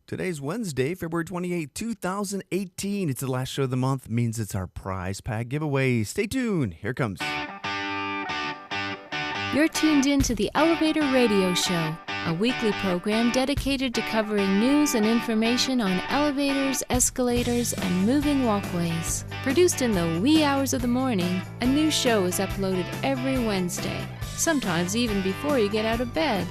Today's Wednesday, February 28, 2018. It's the last show of the month. Means it's our prize pack giveaway. Stay tuned. Here it comes. You're tuned in to the Elevator Radio Show, a weekly program dedicated to covering news and information on elevators, escalators, and moving walkways. Produced in the wee hours of the morning, a new show is uploaded every Wednesday, sometimes even before you get out of bed.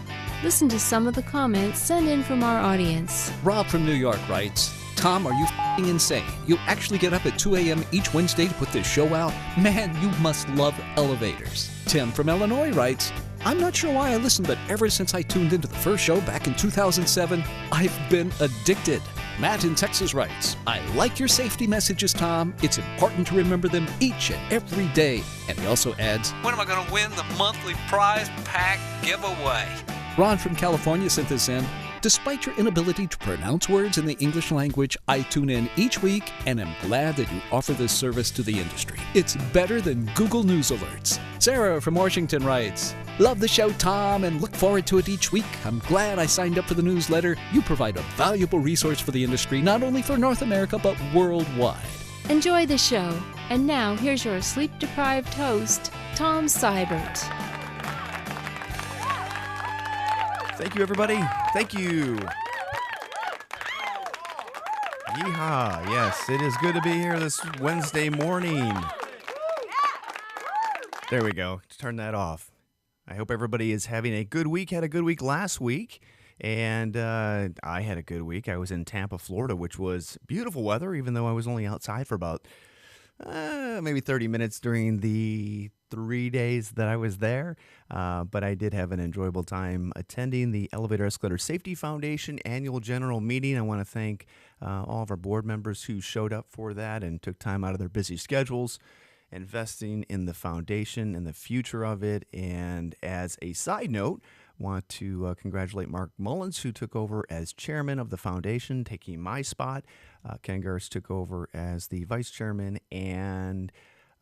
Listen to some of the comments sent in from our audience. Rob from New York writes, Tom, are you f***ing insane? You actually get up at 2 a.m. each Wednesday to put this show out? Man, you must love elevators. Tim from Illinois writes, I'm not sure why I listened, but ever since I tuned into the first show back in 2007, I've been addicted. Matt in Texas writes, I like your safety messages, Tom. It's important to remember them each and every day. And he also adds, when am I going to win the monthly prize pack giveaway? Ron from California sent this in. Despite your inability to pronounce words in the English language, I tune in each week and am glad that you offer this service to the industry. It's better than Google News alerts. Sarah from Washington writes, love the show, Tom, and look forward to it each week. I'm glad I signed up for the newsletter. You provide a valuable resource for the industry, not only for North America, but worldwide. Enjoy the show. And now, here's your sleep-deprived host, Tom Seibert. Thank you, everybody. Thank you. Yeehaw. Yes, it is good to be here this Wednesday morning. There we go. Turn that off. I hope everybody is having a good week. Had a good week last week, and I had a good week. I was in Tampa, Florida, which was beautiful weather, even though I was only outside for about maybe 30 minutes during the 3 days that I was there, but I did have an enjoyable time attending the Elevator Escalator Safety Foundation annual general meeting. I want to thank all of our board members who showed up for that and took time out of their busy schedules, investing in the foundation and the future of it. And as a side note, want to congratulate Mark Mullins, who took over as chairman of the foundation, taking my spot. Ken Garris took over as the vice chairman, and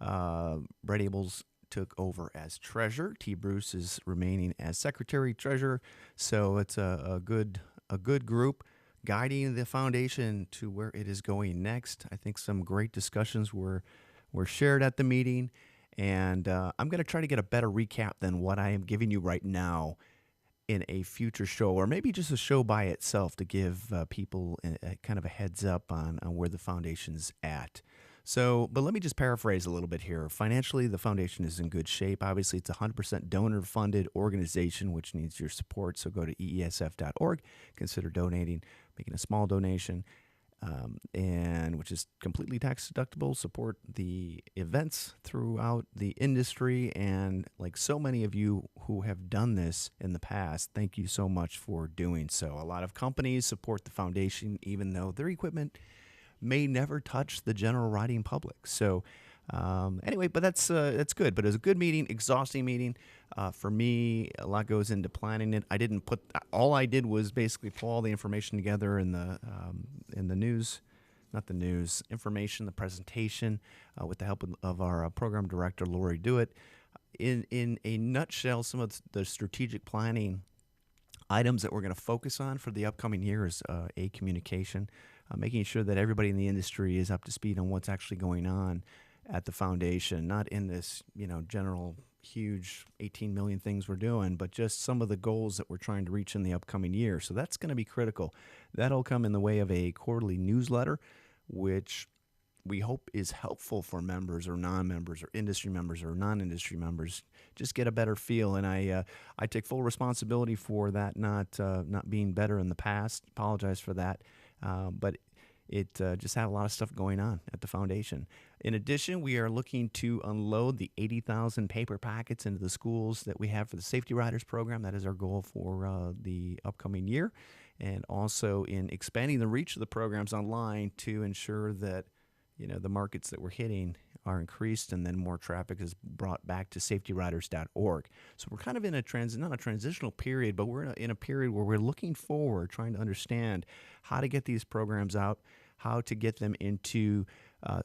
Brett Abels took over as treasurer. T. Bruce is remaining as secretary treasurer. So it's a good group guiding the foundation to where it is going next. I think some great discussions were shared at the meeting, and I'm going to try to get a better recap than what I am giving you right now in a future show, or maybe just a show by itself to give people a kind of a heads up on where the foundation's at. So, but let me just paraphrase a little bit here. Financially, the foundation is in good shape. Obviously, it's a 100% donor-funded organization, which needs your support. So go to EESF.org, consider donating, making a small donation, and which is completely tax deductible. Support the events throughout the industry, and like so many of you who have done this in the past, thank you so much for doing so. A lot of companies support the foundation, even though their equipment may never touch the general riding public. So anyway, but that's good. But it was a good meeting, exhausting meeting. For me, a lot goes into planning it. All I did was basically pull all the information together in the news, not the news, information, the presentation, with the help of our program director, Lori Dewitt. In a nutshell, some of the strategic planning items that we're going to focus on for the upcoming year is communication, making sure that everybody in the industry is up to speed on what's actually going on at the foundation, not in this, general huge 18 million things we're doing, but just some of the goals that we're trying to reach in the upcoming year. So that's going to be critical. That'll come in the way of a quarterly newsletter, which we hope is helpful for members or non-members or industry members or non-industry members. Just get a better feel, and I take full responsibility for that not being better in the past. Apologize for that, but it just had a lot of stuff going on at the foundation. In addition, we are looking to unload the 80,000 paper packets into the schools that we have for the Safety Riders program. That is our goal for the upcoming year, and also in expanding the reach of the programs online to ensure that the markets that we're hitting are increased, and then more traffic is brought back to safetyriders.org. So we're kind of in not a transitional period, but we're in a period where we're looking forward, trying to understand how to get these programs out, how to get them into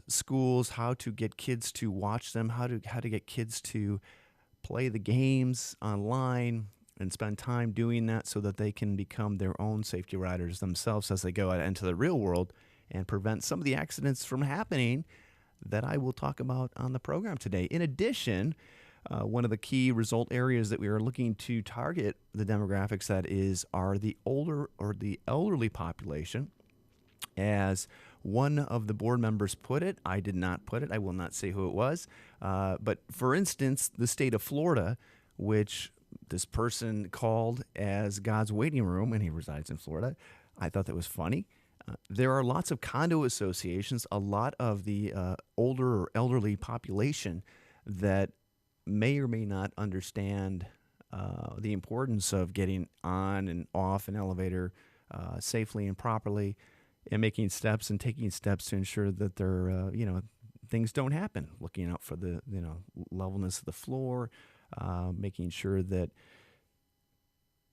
schools, how to get kids to watch them, how to get kids to play the games online, and spend time doing that so that they can become their own safety riders themselves as they go out into the real world and prevent some of the accidents from happening that I will talk about on the program today. In addition, one of the key result areas that we are looking to target the demographics are the older or the elderly population. As one of the board members put it, I did not put it, I will not say who it was, but for instance, the state of Florida, which this person called as God's waiting room, and he resides in Florida. I thought that was funny. There are lots of condo associations, a lot of the older or elderly population that may or may not understand the importance of getting on and off an elevator safely and properly, and making steps and taking steps to ensure that they're, things don't happen. Looking out for the, levelness of the floor, making sure that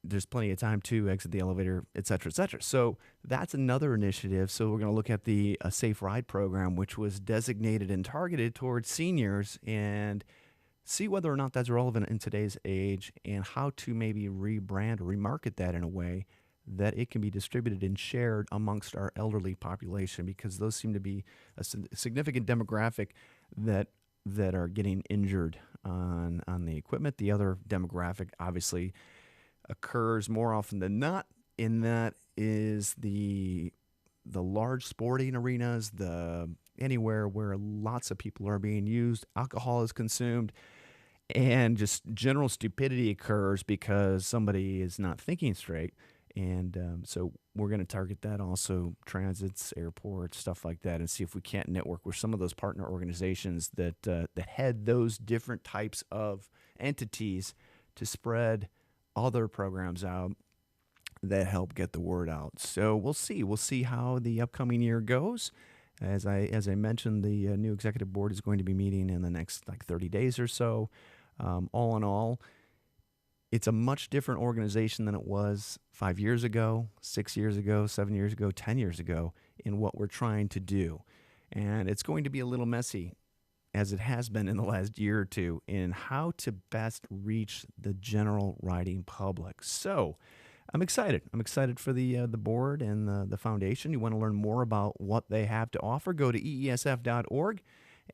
there's plenty of time to exit the elevator, et cetera, et cetera. So that's another initiative. So we're going to look at the Safe Ride program, which was designated and targeted towards seniors, and see whether or not that's relevant in today's age and how to maybe rebrand or remarket that in a way that it can be distributed and shared amongst our elderly population, because those seem to be a significant demographic that are getting injured on the equipment. The other demographic obviously occurs more often than not, in that is the large sporting arenas, anywhere where lots of people are being used, alcohol is consumed, and just general stupidity occurs because somebody is not thinking straight. And so we're going to target that also, transits, airports, stuff like that, and see if we can't network with some of those partner organizations that head those different types of entities to spread other programs out that help get the word out. So we'll see. We'll see how the upcoming year goes. As I mentioned, the new executive board is going to be meeting in the next 30 days or so. All in all, it's a much different organization than it was 5 years ago, 6 years ago, 7 years ago, 10 years ago in what we're trying to do. And it's going to be a little messy, as it has been in the last year or two, in how to best reach the general riding public. So I'm excited. I'm excited for the board and the foundation. You want to learn more about what they have to offer, go to eesf.org.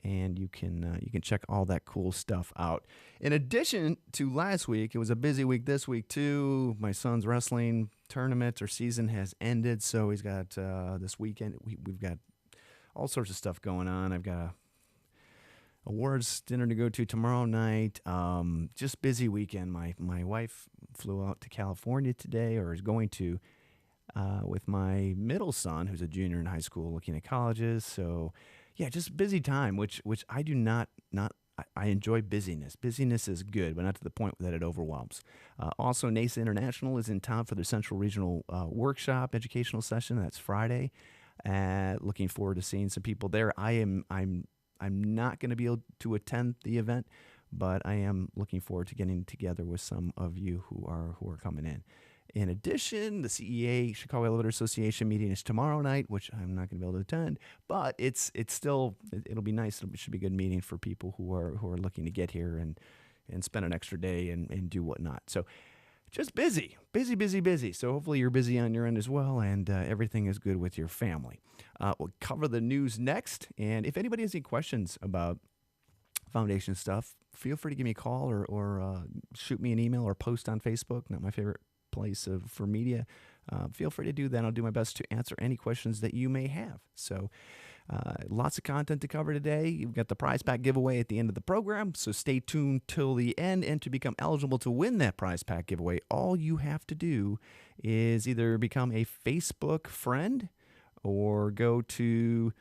And you can check all that cool stuff out. In addition to last week, it was a busy week this week too. My son's wrestling tournament or season has ended, so he's got this weekend. We've got all sorts of stuff going on. I've got a awards dinner to go to tomorrow night. Just busy weekend. My wife flew out to California today, or is going to, with my middle son, who's a junior in high school, looking at colleges. So yeah, just busy time, which I do not. I enjoy busyness. Busyness is good, but not to the point that it overwhelms. Also, NAEC International is in town for their Central Regional Workshop educational session. That's Friday. Looking forward to seeing some people there. I'm not going to be able to attend the event, but I am looking forward to getting together with some of you who are coming in. In addition, the CEA, Chicago Elevator Association meeting is tomorrow night, which I'm not going to be able to attend, but it'll be nice. It should be a good meeting for people who are looking to get here and spend an extra day and do whatnot. So just busy. So hopefully you're busy on your end as well, and everything is good with your family. We'll cover the news next, and if anybody has any questions about foundation stuff, feel free to give me a call or shoot me an email or post on Facebook. Not my favorite place for media. Feel free to do that. I'll do my best to answer any questions that you may have. So lots of content to cover today. You've got the prize pack giveaway at the end of the program, so stay tuned till the end. And to become eligible to win that prize pack giveaway, all you have to do is either become a Facebook friend or go to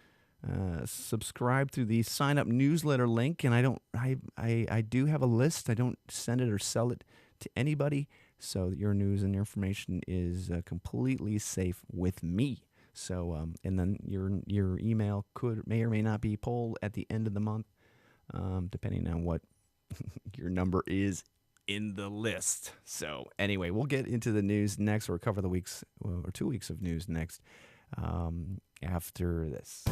subscribe through the sign up newsletter link. And I do have a list. I don't send it or sell it to anybody, so that your news and information is completely safe with me. So, and then your email may or may not be pulled at the end of the month, depending on what your number is in the list. So anyway, we'll get into the news next, or cover the 2 weeks of news next, after this.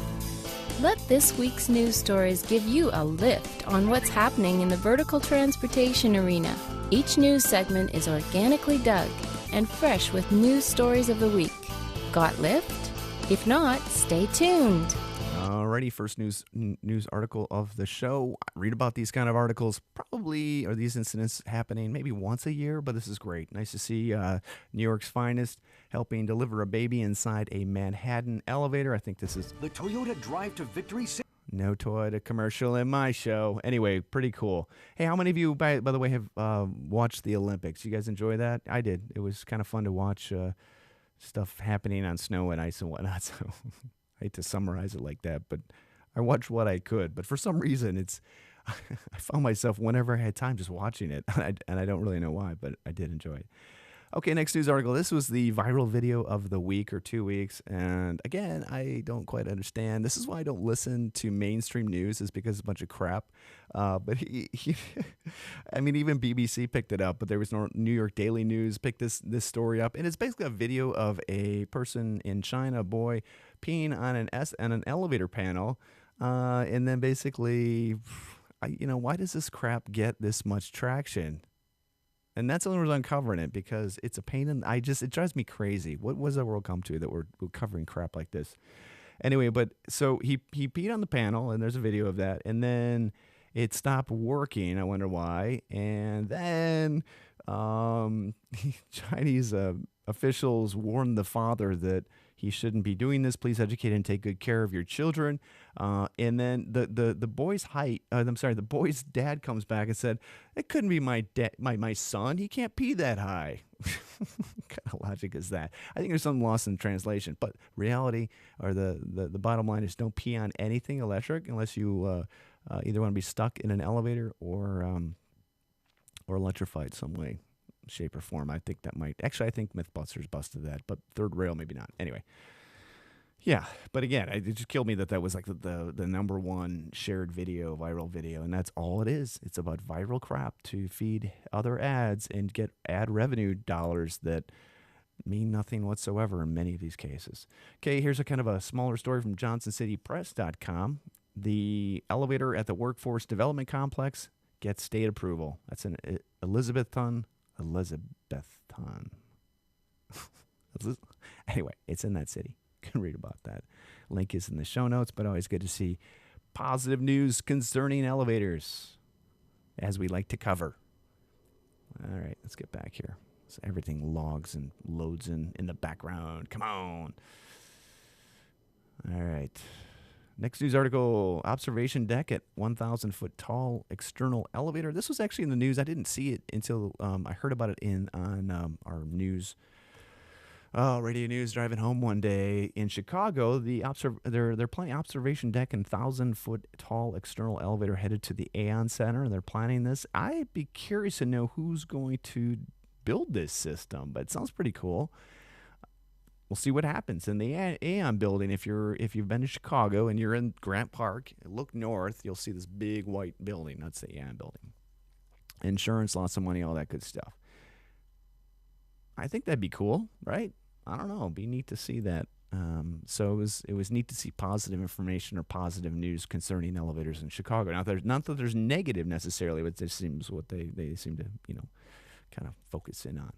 Let this week's news stories give you a lift on what's happening in the vertical transportation arena. Each news segment is organically dug and fresh with news stories of the week. Got lift? If not, stay tuned. Alrighty, first news article of the show. I read about these kind of articles probably, or these incidents happening maybe once a year, but this is great. Nice to see New York's finest helping deliver a baby inside a Manhattan elevator. I think this is the Toyota Drive to Victory. No Toyota commercial in my show. Anyway, pretty cool. Hey, how many of you, by the way, have watched the Olympics? You guys enjoy that? I did. It was kind of fun to watch stuff happening on snow and ice and whatnot. So I hate to summarize it like that, but I watched what I could. But for some reason, I found myself whenever I had time just watching it, and I don't really know why, but I did enjoy it. Okay, next news article. This was the viral video of the week or 2 weeks, and again, I don't quite understand. This is why I don't listen to mainstream news, is because it's a bunch of crap. But I mean, even BBC picked it up, but there was no New York Daily News picked this story up, and it's basically a video of a person in China, a boy, peeing on an elevator panel, and then basically, why does this crap get this much traction? And that's the only reason I'm covering it, because it's a pain in it drives me crazy. What does the world come to that we're covering crap like this? Anyway, but so he peed on the panel, and there's a video of that, and then it stopped working. I wonder why. And then Chinese officials warned the father that he shouldn't be doing this. Please educate and take good care of your children. And then the boy's dad comes back and said, "It couldn't be my son. He can't pee that high." What kind of logic is that? I think there's some loss in translation. But reality, or the bottom line, is don't pee on anything electric unless you either want to be stuck in an elevator or electrified some way, shape, or form. I think that might. Actually, I think Mythbusters busted that, but third rail maybe not. Anyway, yeah. But again, it just killed me that was like the number one shared video, viral video, and that's all it is. It's about viral crap to feed other ads and get ad revenue dollars that mean nothing whatsoever in many of these cases. Okay, here's a kind of a smaller story from JohnsonCityPress.com. The elevator at the Workforce Development Complex gets state approval. That's in Elizabethton. Anyway, it's in that city. You can read about that. Link is in the show notes, but always good to see positive news concerning elevators, as we like to cover. All right, let's get back here. So everything logs and loads in the background. Come on. All right. Next news article, observation deck at 1,000-foot tall external elevator. This was actually in the news. I didn't see it until I heard about it on our news, radio news driving home one day in Chicago. They're planning observation deck and 1,000-foot tall external elevator headed to the Aon Center, and they're planning this. I'd be curious to know who's going to build this system, but it sounds pretty cool. We'll see what happens in the Aon building. If you've been to Chicago and you're in Grant Park, look north, you'll see this big white building. That's the Aon building. Insurance, lots of money, all that good stuff. I think that'd be cool, right? I don't know. It'd be neat to see that. So it was neat to see positive information or positive news concerning elevators in Chicago. Now, not that there's negative necessarily, but this seems what they seem to kind of focus in on.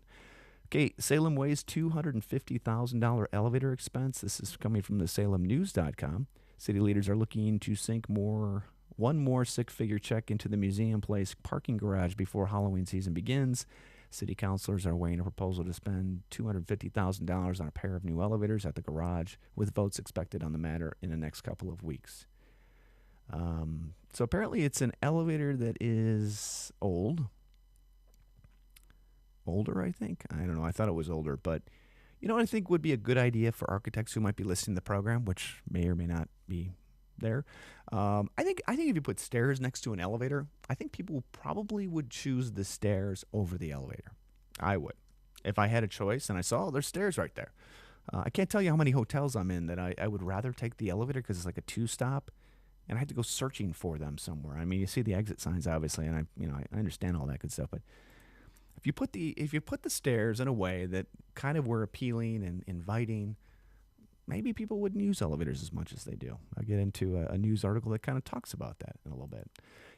Okay, Salem weighs $250,000 elevator expense. This is coming from the SalemNews.com. City leaders are looking to sink one more six-figure check into the Museum Place parking garage before Halloween season begins. City councilors are weighing a proposal to spend $250,000 on a pair of new elevators at the garage, with votes expected on the matter in the next couple of weeks. So apparently it's an elevator that is older, I think. I don't know. I thought it was older, but you know what I think would be a good idea for architects who might be listening to the program, which may or may not be there. I think if you put stairs next to an elevator, I think people probably would choose the stairs over the elevator. I would. If I had a choice and I saw, there's stairs right there. I can't tell you how many hotels I'm in that I would rather take the elevator because it's like a two-stop, and I had to go searching for them somewhere. I mean, you see the exit signs, obviously, and I understand all that good stuff, but if you put the stairs in a way that kind of were appealing and inviting, maybe people wouldn't use elevators as much as they do. I'll get into a news article that kind of talks about that in a little bit.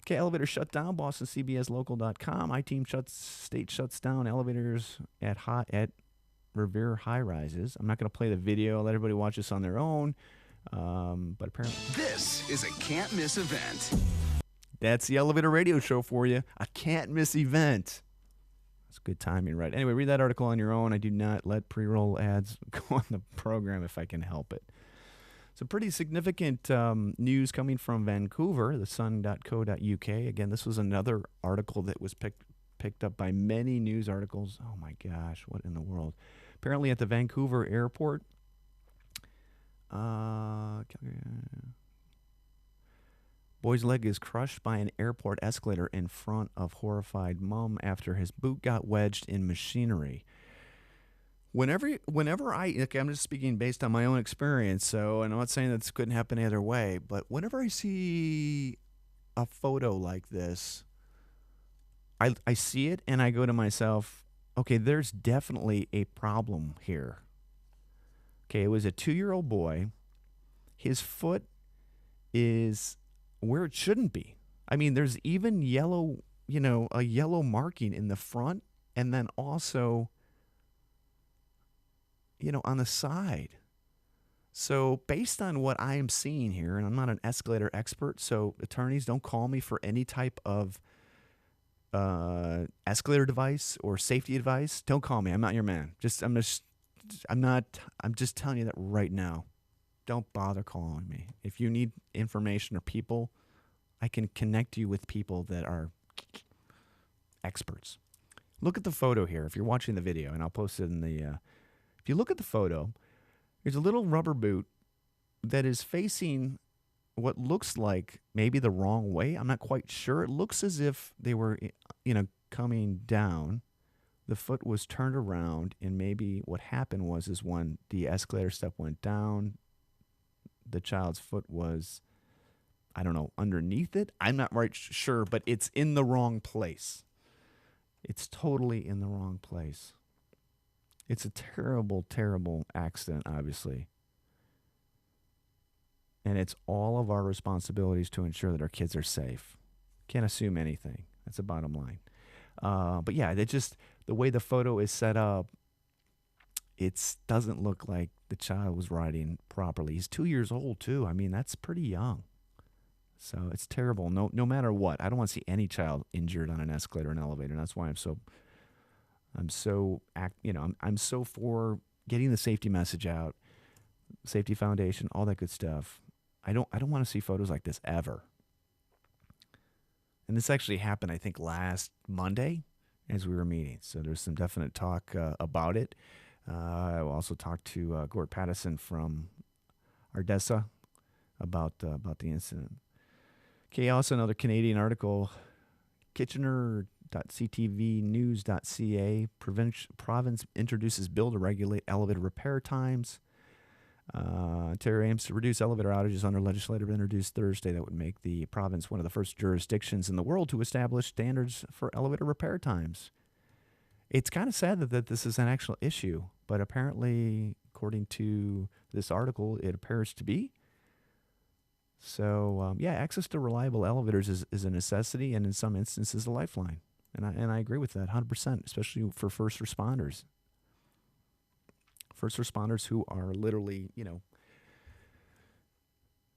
Okay, elevator shut down. Boston CBSLocal.com. I-Team state shuts down elevators at Revere high rises. I'm not going to play the video. I'll let everybody watch this on their own. But apparently, This is a can't miss event. that's the elevator radio show for you. A can't miss event. That's good timing, right? Anyway, read that article on your own. I do not let pre-roll ads go on the program if I can help it. Some pretty significant news coming from Vancouver, thesun.co.uk. Again, this was another article that was picked up by many news articles. Oh my gosh, what in the world? Apparently at the Vancouver airport, boy's leg is crushed by an airport escalator in front of horrified mom after his boot got wedged in machinery. Whenever I'm just speaking based on my own experience, so I'm not saying that this couldn't happen either way, but whenever I see a photo like this, I see it and I go to myself, okay, there's definitely a problem here. Okay, it was a 2-year-old boy. His foot is where it shouldn't be. I mean, there's even yellow, a yellow marking in the front and then also, on the side. So based on what I am seeing here, and I'm not an escalator expert, so attorneys, don't call me for any type of escalator device or safety advice. Don't call me. I'm not your man. I'm just telling you that right now. Don't bother calling me. If you need information or people, I can connect you with people that are experts. Look at the photo here. If you're watching the video, and I'll post it in the... if you look at the photo, there's a little rubber boot that is facing what looks like maybe the wrong way. I'm not quite sure. It looks as if they were, coming down. The foot was turned around, and maybe what happened was when the escalator step went down, the child's foot was, I don't know, underneath it. I'm not right sure, but it's in the wrong place. It's totally in the wrong place. It's a terrible, terrible accident, obviously. And it's all of our responsibilities to ensure that our kids are safe. Can't assume anything. That's the bottom line. But yeah, the way the photo is set up, it doesn't look like the child was riding properly. He's 2 years old, too. I mean, that's pretty young. So it's terrible. No matter what. I don't want to see any child injured on an escalator or an elevator. And that's why I'm so for getting the safety message out, Safety Foundation, all that good stuff. I don't want to see photos like this ever. And this actually happened, I think, last Monday as we were meeting. So there's some definite talk about it. I will also talk to Gord Pattison from Ardessa about the incident. Okay, also another Canadian article, Kitchener.ctvnews.ca, province introduces bill to regulate elevator repair times. Ontario aims to reduce elevator outages under legislative introduced Thursday that would make the province one of the first jurisdictions in the world to establish standards for elevator repair times. It's kind of sad that this is an actual issue, but apparently, according to this article, it appears to be. So, access to reliable elevators is a necessity and in some instances a lifeline. And I agree with that 100%, especially for first responders. First responders who are literally,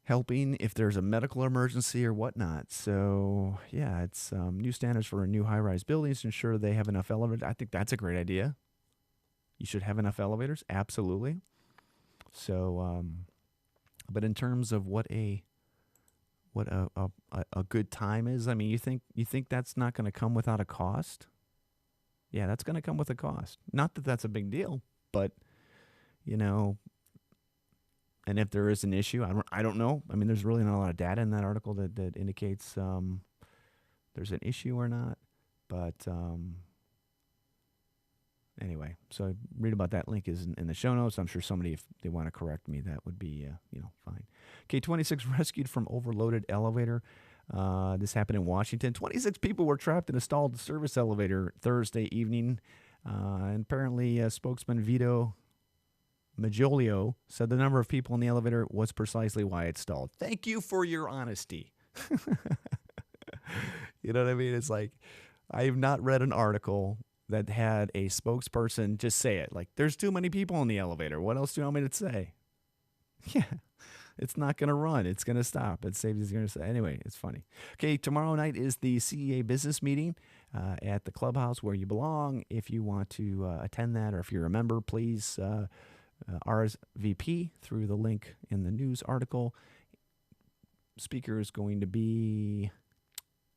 helping if there's a medical emergency or whatnot. So, yeah, it's new standards for new high-rise buildings to ensure they have enough elevators. I think that's a great idea. You should have enough elevators, absolutely. So, but in terms of what a good time is, I mean, you think that's not going to come without a cost? Yeah, that's going to come with a cost. Not that that's a big deal, but and if there is an issue, I don't know. I mean, there's really not a lot of data in that article that indicates there's an issue or not. But anyway, so read about that. Link is in the show notes. I'm sure somebody, if they want to correct me, that would be fine. Okay, 26 rescued from overloaded elevator. This happened in Washington. 26 people were trapped in a stalled service elevator Thursday evening. And apparently, spokesman Vito Majolio said the number of people in the elevator was precisely why it stalled. Thank you for your honesty. You know what I mean? It's like, I have not read an article that had a spokesperson just say it. Like, there's too many people in the elevator. What else do you want me to say? Yeah, it's not going to run. It's going to stop. It's safety is going to say. Anyway, it's funny. Okay, tomorrow night is the CEA business meeting at the clubhouse where you belong. If you want to attend that, or if you're a member, please RSVP through the link in the news article. Speaker is going to be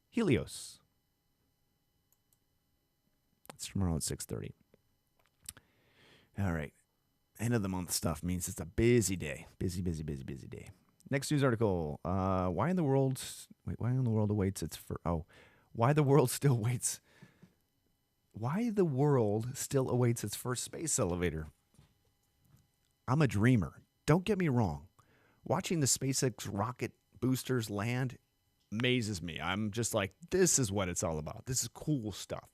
Helios. It's tomorrow at 6:30. All right. End of the month stuff means it's a busy day. Busy day. Next news article. Why in the world awaits its why the world still awaits its first space elevator. I'm a dreamer. Don't get me wrong. Watching the SpaceX rocket boosters land amazes me. I'm just like, this is what it's all about. This is cool stuff.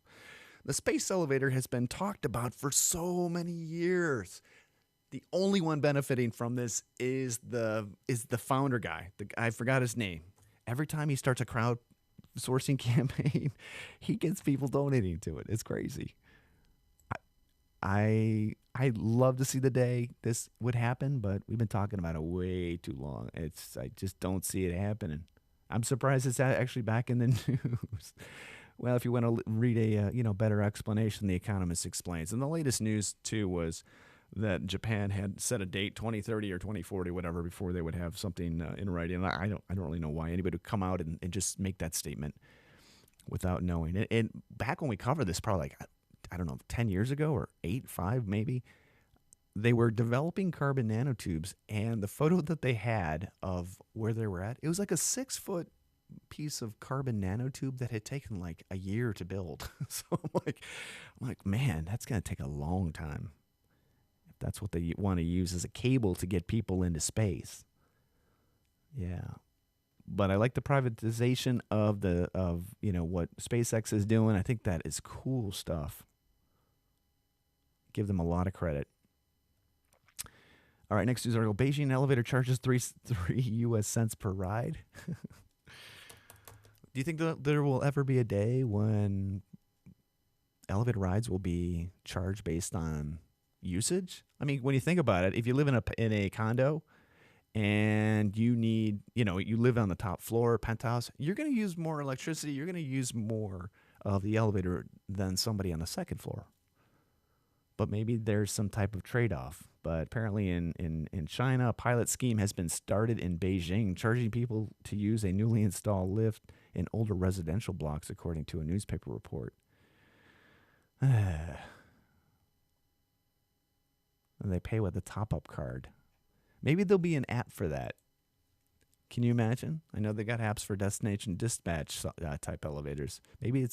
The space elevator has been talked about for so many years. The only one benefiting from this is the founder guy. I forgot his name. Every time he starts a crowdsourcing campaign, he gets people donating to it. It's crazy. I love to see the day this would happen, but we've been talking about it way too long. I just don't see it happening. I'm surprised it's actually back in the news. Well, if you want to read a better explanation, The Economist explains. And the latest news too was that Japan had set a date, 2030 or 2040, whatever, before they would have something in writing. And I don't really know why anybody would come out and just make that statement without knowing. And back when we covered this, probably like, I don't know, 10 years ago or 5 maybe, they were developing carbon nanotubes, and the photo that they had of where they were at, it was like a 6-foot piece of carbon nanotube that had taken like a year to build. So I'm like, man, that's going to take a long time. If that's what they want to use as a cable to get people into space. Yeah. But I like the privatization of what SpaceX is doing. I think that is cool stuff. Give them a lot of credit. All right, next news article. Beijing elevator charges 3 U.S. cents per ride. Do you think that there will ever be a day when elevator rides will be charged based on usage? I mean, when you think about it, if you live in a condo and you live on the top floor, penthouse, you're going to use more electricity. You're going to use more of the elevator than somebody on the second floor. But maybe there's some type of trade-off. But apparently in China, a pilot scheme has been started in Beijing, charging people to use a newly installed lift in older residential blocks, according to a newspaper report. And they pay with a top-up card. Maybe there'll be an app for that. Can you imagine? I know they got apps for destination dispatch type elevators. Maybe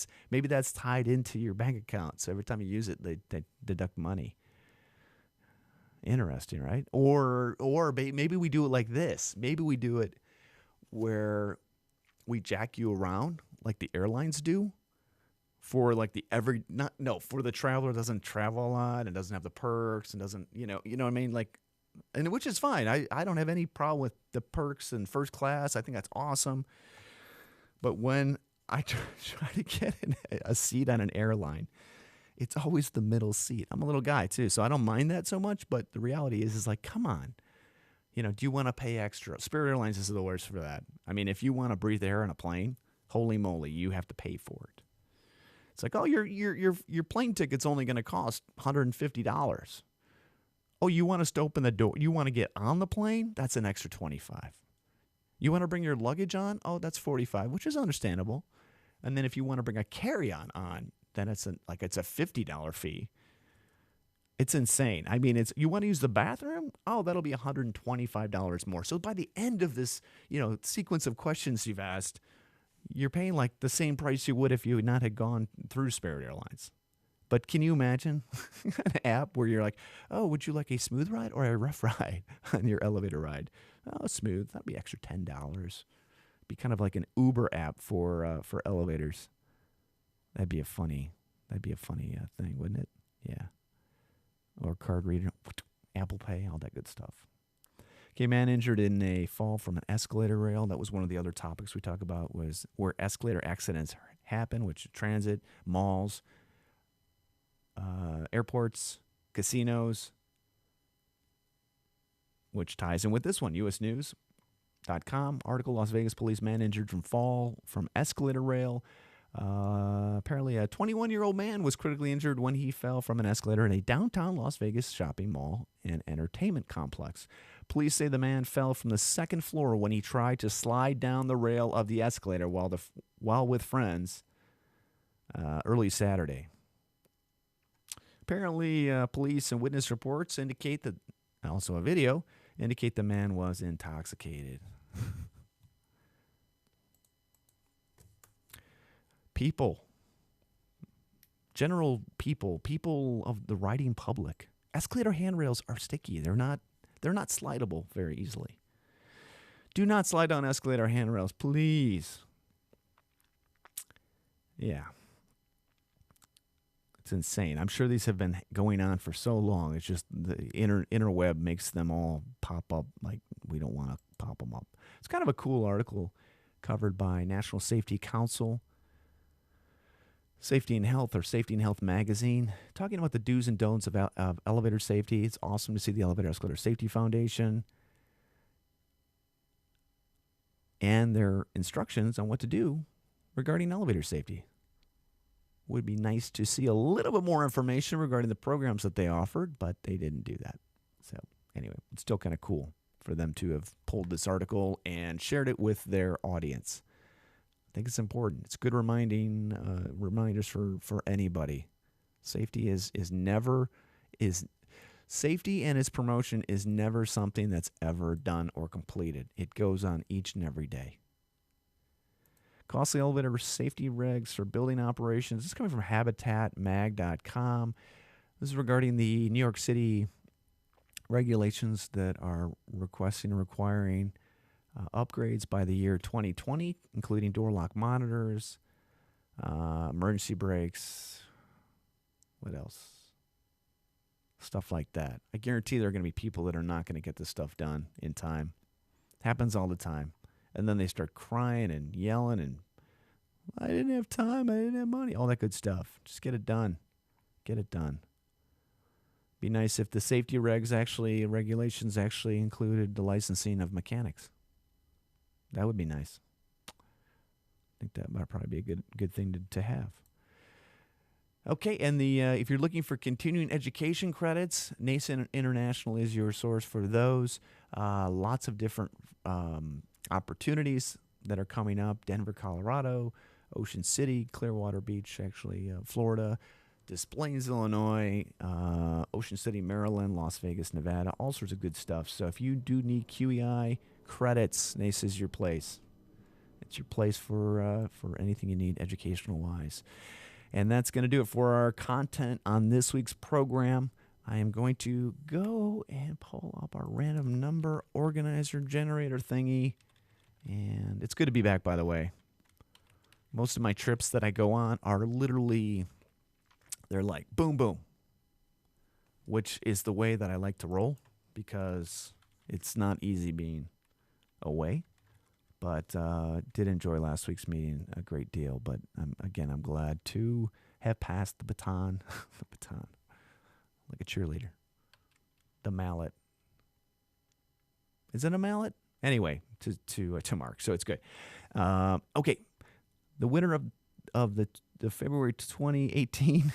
that's tied into your bank account. So every time you use it, they deduct money. Interesting, right? Or maybe we do it like this. Maybe we do it where we jack you around like the airlines do for like for the traveler that doesn't travel a lot and doesn't have the perks and doesn't, you know what I mean? Like, and which is fine. I don't have any problem with the perks and first class. I think that's awesome. But when I try to get a seat on an airline, it's always the middle seat. I'm a little guy too, so I don't mind that so much. But the reality is like, come on, do you want to pay extra? Spirit Airlines is the worst for that. I mean, if you want to breathe air on a plane, holy moly, you have to pay for it. It's like, oh, your plane ticket's only going to cost $150. Oh, you want us to open the door? You want to get on the plane? That's an extra $25. You want to bring your luggage on? Oh, that's $45, which is understandable. And then if you want to bring a carry-on on, then it's a $50 fee. It's insane. I mean, you want to use the bathroom? Oh, that'll be $125 more. So by the end of this, sequence of questions you've asked, you're paying like the same price you would if you had not had gone through Spirit Airlines. But can you imagine an app where you're like, oh, would you like a smooth ride or a rough ride on your elevator ride? Oh, smooth. That'd be extra $10. Be kind of like an Uber app for elevators. That'd be a funny thing, wouldn't it? Yeah. Or card reader. Apple Pay, all that good stuff. Okay, man injured in a fall from an escalator rail. That was one of the other topics we talk about, was where escalator accidents happen, which is transit, malls, airports, casinos, which ties in with this one. USnews.com article, Las Vegas police man injured from fall from escalator rail. Apparently a 21-year-old man was critically injured when he fell from an escalator in a downtown Las Vegas shopping mall and entertainment complex. Police say the man fell from the second floor when he tried to slide down the rail of the escalator while with friends early Saturday. Apparently, police and witness reports indicate that, also a video, indicate the man was intoxicated. People of the riding public. Escalator handrails are sticky. They're not slidable very easily. Do not slide down escalator handrails, please. Yeah. It's insane. I'm sure these have been going on for so long. It's just the interweb makes them all pop up like we don't want to pop them up. It's kind of a cool article covered by National Safety Council, Safety and Health, or Safety and Health magazine, talking about the do's and don'ts of elevator safety. It's awesome to see the Elevator Escalator Safety Foundation and their instructions on what to do regarding elevator safety. Would be nice to see a little bit more information regarding the programs that they offered, but they didn't do that. So anyway, it's still kind of cool for them to have pulled this article and shared it with their audience. I think it's important. It's good reminders for anybody. Safety safety and its promotion is never something that's ever done or completed. It goes on each and every day. Costly elevator safety regs for building operations. This is coming from habitatmag.com. This is regarding the New York City regulations that are requesting and requiring upgrades by the year 2020, including door lock monitors, emergency brakes, what else? Stuff like that. I guarantee there are going to be people that are not going to get this stuff done in time. Happens all the time. And then they start crying and yelling and, I didn't have time, I didn't have money, all that good stuff. Just get it done. Get it done. Be nice if the safety regulations actually included the licensing of mechanics. That would be nice. I think that might probably be a good thing to have. Okay, and if you're looking for continuing education credits, NAEC International is your source for those. Lots of different opportunities that are coming up. Denver, Colorado, Ocean City, Clearwater Beach, Florida, Des Plaines, Illinois, Ocean City, Maryland, Las Vegas, Nevada, all sorts of good stuff. So if you do need QEI credits, NAEC is your place. It's your place for anything you need educational-wise. And that's going to do it for our content on this week's program. I am going to go and pull up our random number organizer generator thingy. And it's good to be back, by the way. Most of my trips that I go on are literally, they're like boom, boom, which is the way that I like to roll because it's not easy being away. But did enjoy last week's meeting a great deal. But I'm glad to have passed the baton, like a cheerleader. The mallet. Is it a mallet? Anyway, to Mark. So it's good. Okay, the winner of the February 2018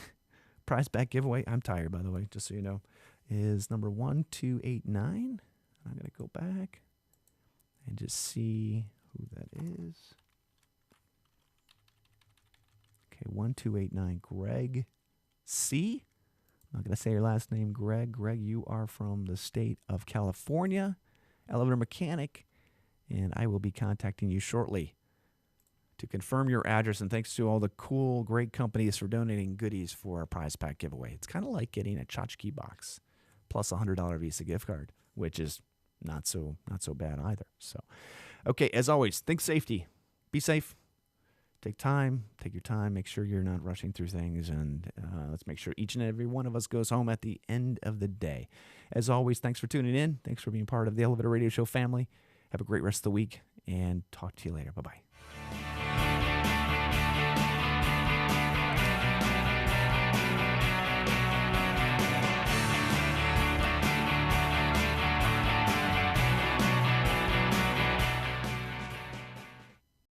prize pack giveaway. I'm tired, by the way, just so you know, is number 1289. I'm gonna go back and just see who that is. Okay, 1289, Greg C. I'm not going to say your last name, Greg. Greg, you are from the state of California, elevator mechanic, and I will be contacting you shortly to confirm your address. And thanks to all the cool, great companies for donating goodies for our prize pack giveaway. It's kind of like getting a tchotchke box plus a $100 Visa gift card, which is not so bad either. So, okay, as always, think safety. Be safe. take time, take your time, make sure you're not rushing through things, and let's make sure each and every one of us goes home at the end of the day. As always, thanks for tuning in. Thanks for being part of the Elevator Radio Show family. Have a great rest of the week, and talk to you later. Bye-bye.